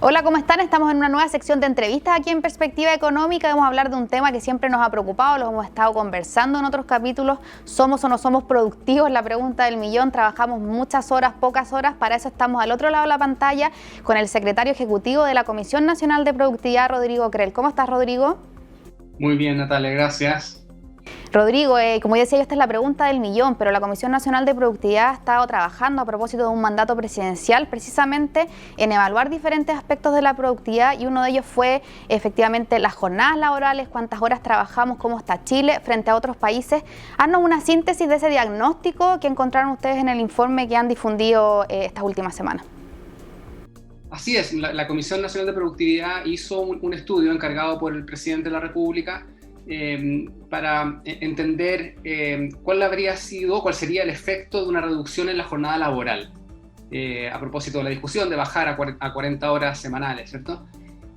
Hola, ¿cómo están? Estamos en una nueva sección de entrevistas aquí en Perspectiva Económica. Vamos a hablar de un tema que siempre nos ha preocupado, lo hemos estado conversando en otros capítulos. ¿Somos o no somos productivos? La pregunta del millón. Trabajamos muchas horas, pocas horas. Para eso estamos al otro lado de la pantalla con el secretario ejecutivo de la Comisión Nacional de Productividad, Rodrigo Creel. ¿Cómo estás, Rodrigo? Muy bien, Natalia, gracias. Rodrigo, como decía yo, esta es la pregunta del millón, pero la Comisión Nacional de Productividad ha estado trabajando a propósito de un mandato presidencial precisamente en evaluar diferentes aspectos de la productividad, y uno de ellos fue efectivamente las jornadas laborales, cuántas horas trabajamos, cómo está Chile frente a otros países. Haznos una síntesis de ese diagnóstico que encontraron ustedes en el informe que han difundido estas últimas semanas. Así es, la Comisión Nacional de Productividad hizo un estudio encargado por el presidente de la República para entender cuál sería el efecto de una reducción en la jornada laboral, a propósito de la discusión de bajar a 40 horas semanales, ¿cierto?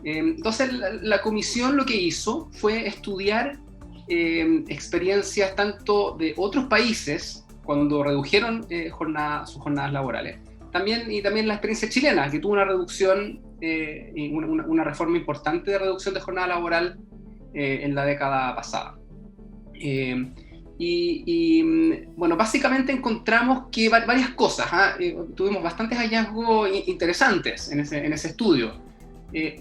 Entonces la comisión lo que hizo fue estudiar experiencias tanto de otros países cuando redujeron sus jornadas laborales, y también la experiencia chilena, que tuvo una reducción, una reforma importante de reducción de jornada laboral en la década pasada. Bueno, básicamente encontramos que varias cosas, tuvimos bastantes hallazgos interesantes en ese estudio.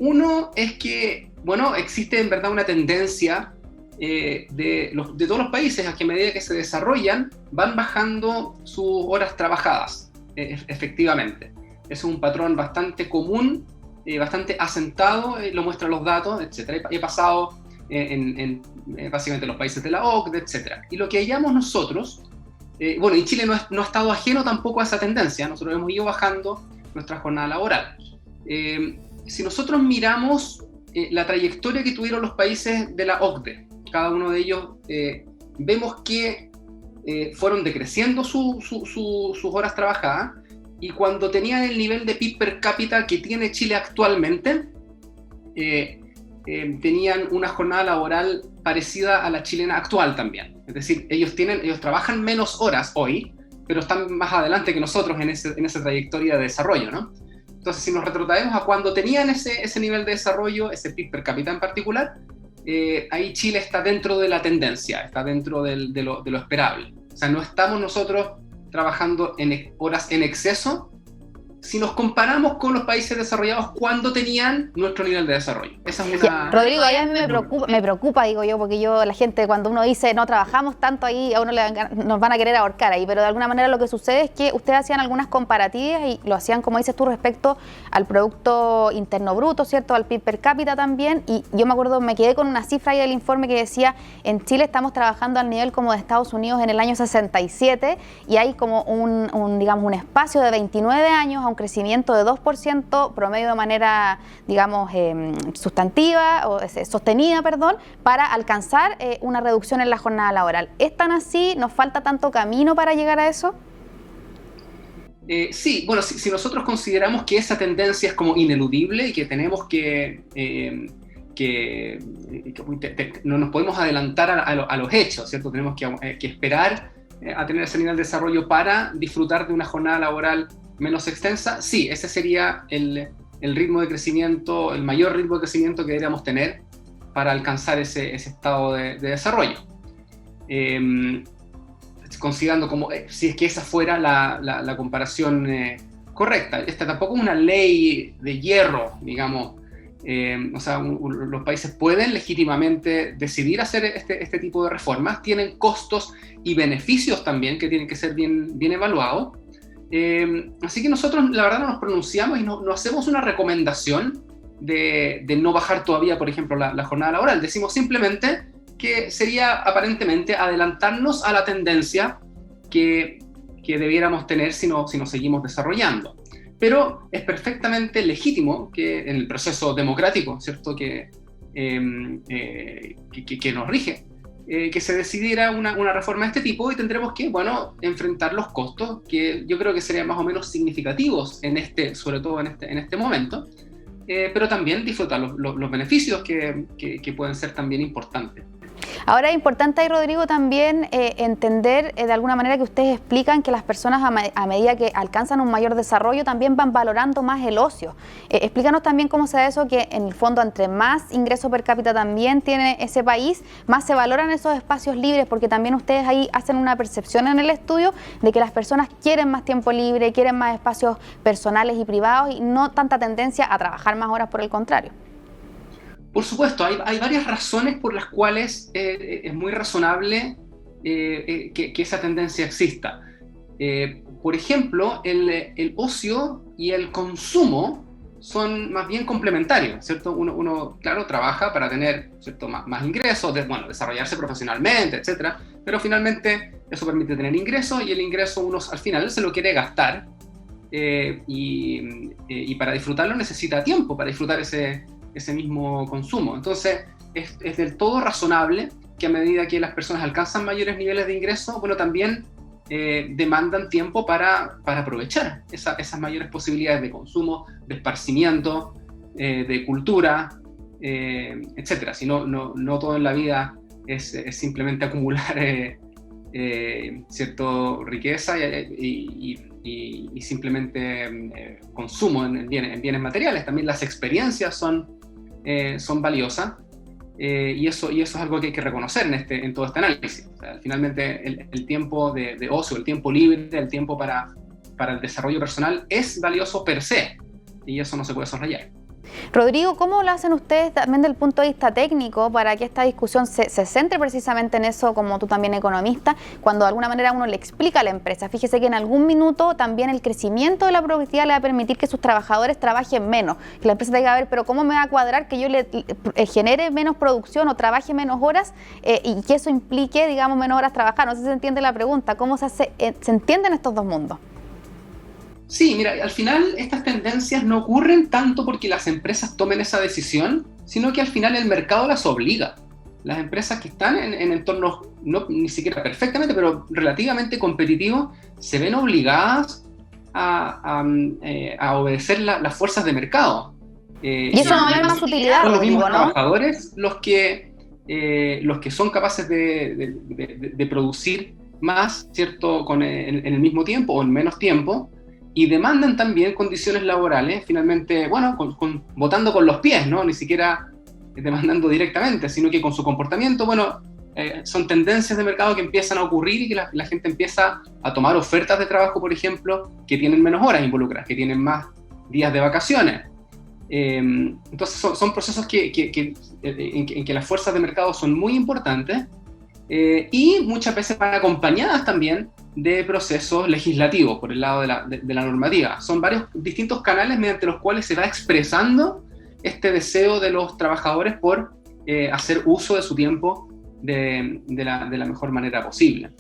Uno es que, bueno, existe en verdad una tendencia de todos los países a que a medida que se desarrollan van bajando sus horas trabajadas, efectivamente. Es un patrón bastante común, bastante asentado, lo muestran los datos, etc. He pasado en básicamente los países de la OCDE, etc. Y lo que hallamos nosotros, bueno, y Chile no ha estado ajeno tampoco a esa tendencia. Nosotros hemos ido bajando nuestra jornada laboral. Si nosotros miramos la trayectoria que tuvieron los países de la OCDE, cada uno de ellos, vemos que fueron decreciendo sus horas trabajadas, y cuando tenían el nivel de PIB per cápita que tiene Chile actualmente, tenían una jornada laboral parecida a la chilena actual también. Es decir, ellos trabajan menos horas hoy, pero están más adelante que nosotros en esa trayectoria de desarrollo, ¿no? Entonces, si nos retrotraemos a cuando tenían ese nivel de desarrollo, ese PIB per cápita en particular, ahí Chile está dentro de la tendencia, está dentro de lo esperable. O sea, no estamos nosotros trabajando en horas en exceso si nos comparamos con los países desarrollados cuando tenían nuestro nivel de desarrollo. Esa es una... Sí, Rodrigo, ahí a mí me preocupa, digo yo, porque la gente, cuando uno dice no trabajamos tanto ahí, a uno nos van a querer ahorcar ahí, pero de alguna manera lo que sucede es que ustedes hacían algunas comparativas y lo hacían, como dices tú, respecto al Producto Interno Bruto, ¿cierto?, al PIB per cápita también, y yo me acuerdo, me quedé con una cifra ahí del informe que decía, en Chile estamos trabajando al nivel como de Estados Unidos en el año 67, y hay como digamos, un espacio de 29 años, a un crecimiento de 2% promedio de manera, digamos, sustantiva o sostenida, para alcanzar una reducción en la jornada laboral. ¿Es tan así? ¿Nos falta tanto camino para llegar a eso? Sí, bueno, si nosotros consideramos que esa tendencia es como ineludible y que tenemos no nos podemos adelantar a los hechos, ¿cierto? Tenemos que esperar a tener ese nivel de desarrollo para disfrutar de una jornada laboral menos extensa. Sí, ese sería el ritmo de crecimiento, el mayor ritmo de crecimiento que deberíamos tener para alcanzar ese estado de desarrollo. Considerando como si es que esa fuera la comparación correcta. Esta tampoco es una ley de hierro, digamos. O sea, los países pueden legítimamente decidir hacer este tipo de reformas, tienen costos y beneficios también que tienen que ser bien evaluados. Así que nosotros la verdad no nos pronunciamos y no hacemos una recomendación de no bajar todavía, por ejemplo, la jornada laboral. Decimos simplemente que sería aparentemente adelantarnos a la tendencia que debiéramos tener si nos seguimos desarrollando. Pero es perfectamente legítimo que en el proceso democrático, ¿cierto?, que nos rige, que se decidiera una reforma de este tipo, y tendremos que, bueno, enfrentar los costos, que yo creo que serían más o menos significativos sobre todo en este momento, pero también disfrutar los beneficios que pueden ser también importantes. Ahora es importante ahí, Rodrigo, también entender de alguna manera que ustedes explican que las personas a medida que alcanzan un mayor desarrollo también van valorando más el ocio. Explícanos también cómo se da eso, que en el fondo entre más ingreso per cápita también tiene ese país, más se valoran esos espacios libres, porque también ustedes ahí hacen una percepción en el estudio de que las personas quieren más tiempo libre, quieren más espacios personales y privados y no tanta tendencia a trabajar más horas, por el contrario. Por supuesto, hay varias razones por las cuales es muy razonable que esa tendencia exista. Por ejemplo, el ocio y el consumo son más bien complementarios, ¿cierto? Uno claro, trabaja para tener, ¿cierto?, más ingresos, desarrollarse profesionalmente, etcétera, pero finalmente eso permite tener ingresos y el ingreso uno al final se lo quiere gastar y para disfrutarlo necesita tiempo para disfrutar ese mismo consumo. Entonces, es del todo razonable que a medida que las personas alcanzan mayores niveles de ingreso, bueno, también demandan tiempo para aprovechar esas mayores posibilidades de consumo, de esparcimiento, de cultura, etcétera. Si no todo en la vida es simplemente acumular cierta riqueza y simplemente consumo en bienes materiales. También las experiencias son valiosas. Y eso es algo que hay que reconocer en todo este análisis. O sea, finalmente el tiempo de ocio, el tiempo libre, el tiempo para el desarrollo personal es valioso per se, y eso no se puede soslayar. Rodrigo, ¿cómo lo hacen ustedes también desde el punto de vista técnico para que esta discusión se centre precisamente en eso, como tú también economista, cuando de alguna manera uno le explica a la empresa? Fíjese que en algún minuto también el crecimiento de la productividad le va a permitir que sus trabajadores trabajen menos, que la empresa tenga que ver, pero ¿cómo me va a cuadrar que yo le genere menos producción o trabaje menos horas y que eso implique, digamos, menos horas trabajar? No sé si se entiende la pregunta, ¿cómo se entienden estos dos mundos? Sí, mira, al final estas tendencias no ocurren tanto porque las empresas tomen esa decisión, sino que al final el mercado las obliga. Las empresas que están en entornos, no ni siquiera perfectamente, pero relativamente competitivos, se ven obligadas a obedecer las fuerzas de mercado. Y eso no es más utilidad, son los mismos ¿no? trabajadores los que son capaces de producir más, ¿cierto?, en el mismo tiempo o en menos tiempo, y demandan también condiciones laborales, finalmente, bueno, votando con los pies, ¿no? Ni siquiera demandando directamente, sino que con su comportamiento, bueno, son tendencias de mercado que empiezan a ocurrir y que la gente empieza a tomar ofertas de trabajo, por ejemplo, que tienen menos horas involucradas, que tienen más días de vacaciones. Entonces son procesos en que las fuerzas de mercado son muy importantes y muchas veces van acompañadas también de procesos legislativos por el lado de la normativa. Son varios distintos canales mediante los cuales se va expresando este deseo de los trabajadores por hacer uso de su tiempo de la mejor manera posible.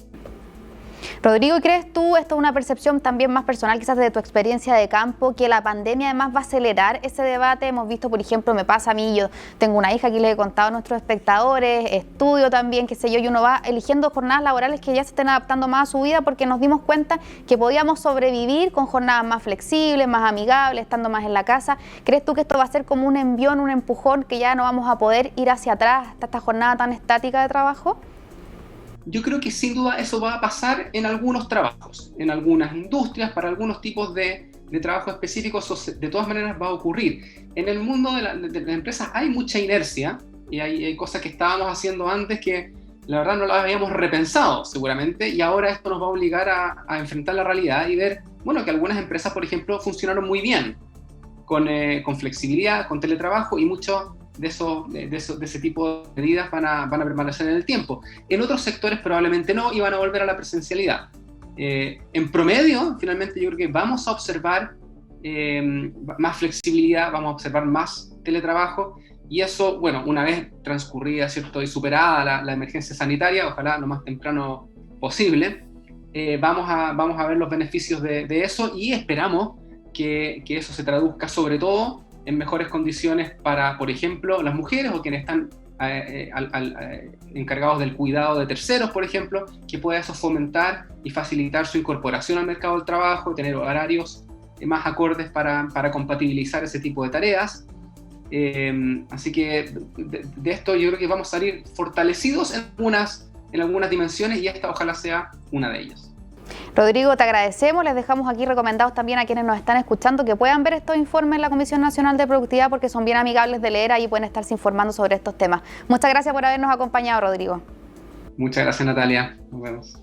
Rodrigo, ¿crees tú, esto es una percepción también más personal, quizás de tu experiencia de campo, que la pandemia además va a acelerar ese debate? Hemos visto, por ejemplo, me pasa a mí, yo tengo una hija, aquí les he contado a nuestros espectadores, estudio también, qué sé yo, y uno va eligiendo jornadas laborales que ya se estén adaptando más a su vida porque nos dimos cuenta que podíamos sobrevivir con jornadas más flexibles, más amigables, estando más en la casa. ¿Crees tú que esto va a ser como un envión, un empujón, que ya no vamos a poder ir hacia atrás hasta esta jornada tan estática de trabajo? Yo creo que sin duda eso va a pasar en algunos trabajos, en algunas industrias, para algunos tipos de trabajo específicos, eso de todas maneras va a ocurrir. En el mundo de las empresas hay mucha inercia y hay cosas que estábamos haciendo antes que la verdad no las habíamos repensado seguramente, y ahora esto nos va a obligar a enfrentar la realidad y ver, bueno, que algunas empresas, por ejemplo, funcionaron muy bien con flexibilidad, con teletrabajo, y mucho de ese tipo de medidas van a permanecer en el tiempo. En otros sectores probablemente no, y van a volver a la presencialidad. En promedio, finalmente, yo creo que vamos a observar más flexibilidad, vamos a observar más teletrabajo, y eso, bueno, una vez transcurrida, ¿cierto?, y superada la emergencia sanitaria, ojalá lo más temprano posible, vamos a ver los beneficios de eso, y esperamos que eso se traduzca sobre todo en mejores condiciones para, por ejemplo, las mujeres o quienes están encargados del cuidado de terceros, por ejemplo, que pueda eso fomentar y facilitar su incorporación al mercado del trabajo, tener horarios más acordes para compatibilizar ese tipo de tareas. Así que de esto yo creo que vamos a salir fortalecidos en algunas dimensiones, y esta ojalá sea una de ellas. Rodrigo, te agradecemos. Les dejamos aquí recomendados también a quienes nos están escuchando que puedan ver estos informes en la Comisión Nacional de Productividad, porque son bien amigables de leer, ahí pueden estarse informando sobre estos temas. Muchas gracias por habernos acompañado, Rodrigo. Muchas gracias, Natalia. Nos vemos.